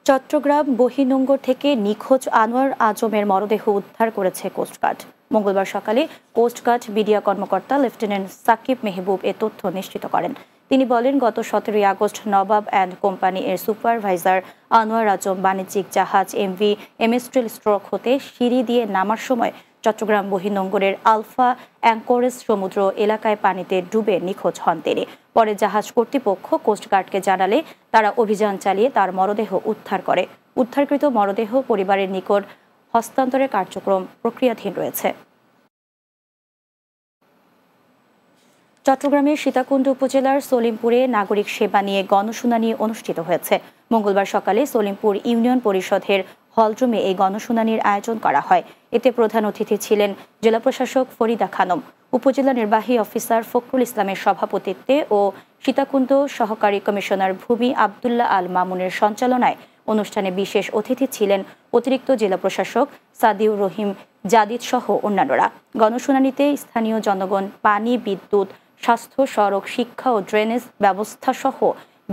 চট্টগ্রাম বহির্নোঙর থেকে নিখোঁজ আনোয়ার আজমের মরদেহ উদ্ধার করেছে কোস্টগার্ড। মঙ্গলবার সকালে কোস্টগার্ড মিডিয়া কর্মকর্তা লেফটেন্যান্ট সাকিব মেহবুব এ তথ্য নিশ্চিত করেন। তিনি বলেন, গত 17 আগস্ট নবাব অ্যান্ড কোম্পানি এর সুপারভাইজার আনোয়ার আজম বাণিজ্যিক জাহাজ এমভি এমএস্ট্রেল স্ট্রোক হতে সিঁড়ি দিয়ে নামার সময় চট্টগ্রাম বহির্নোঙরের আলফা অ্যাঙ্করেজ সমুদ্র এলাকায় পানিতে ডুবে নিখোঁজ হন তিনি। পরে জাহাজ কর্তৃপক্ষ কোস্টগার্ডকে জানালে তারা অভিযান চালিয়ে তার মরদেহ উদ্ধার করে। উদ্ধারকৃত মরদেহ পরিবারের নিকট হস্তান্তরের কার্যক্রম প্রক্রিয়াধীন রয়েছে। চট্টগ্রামের সীতাকুণ্ড উপজেলার সলিমপুরে নাগরিক সেবা নিয়ে গণশুনানি অনুষ্ঠিত হয়েছে। মঙ্গলবার সকালে সলিমপুর ইউনিয়ন পরিষদের হলরুমে এই গণশুনানির আয়োজন করা হয়। এতে প্রধান অতিথি ছিলেন জেলা প্রশাসক ফরিদা খানম, উপজেলা নির্বাহী অফিসার ফখরুল ইসলামের সভাপতিত্বে ও সীতাকুণ্ড সহকারী কমিশনার ভূমি আবদুল্লাহ আল মামুনের সঞ্চালনায় অনুষ্ঠানে বিশেষ অতিথি ছিলেন অতিরিক্ত জেলা প্রশাসক সাদিউর রহিম জাদিদ সহ অন্যান্যরা। গণশুনানিতে স্থানীয় জনগণ পানি, বিদ্যুৎ, স্বাস্থ্য, সড়ক, শিক্ষা ও ড্রেনেজ ব্যবস্থা সহ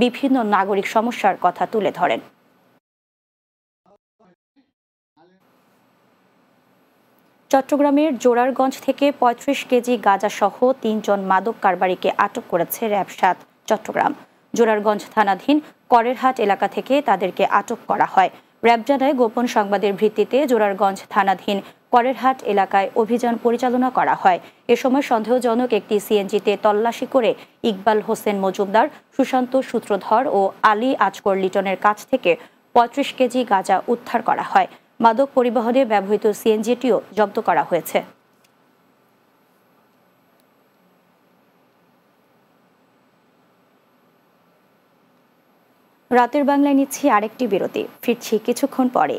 বিভিন্ন নাগরিক সমস্যার কথা তুলে ধরেন। চট্টগ্রামের জোরারগঞ্জ থেকে ৩৫ কেজি গাঁজাসহ ৩ জন মাদক কারবারিকে আটক করেছে র্যাব-৭ চট্টগ্রাম। জোরারগঞ্জ থানাধীন করেরহাট এলাকা থেকে তাদেরকে আটক করা হয়। র্যাব জানায়, গোপন সংবাদের ভিত্তিতে জোরারগঞ্জ থানাধীন করেরহাট এলাকায় অভিযান পরিচালনা করা হয়। এ সময় সন্দেহজনক একটি সিএনজিতে তল্লাশি করে ইকবাল হোসেন মজুমদার, সুশান্ত সূত্রধর ও আলী আজকর লিটনের কাছ থেকে ৩৫ কেজি গাঁজা উদ্ধার করা হয়। মাদক পরিবহনে ব্যবহৃত সিএনজিটিও জব্দ করা হয়েছে। রাতের বাংলায় নিচ্ছি আরেকটি বিরতি, ফিরছি কিছুক্ষণ পরে।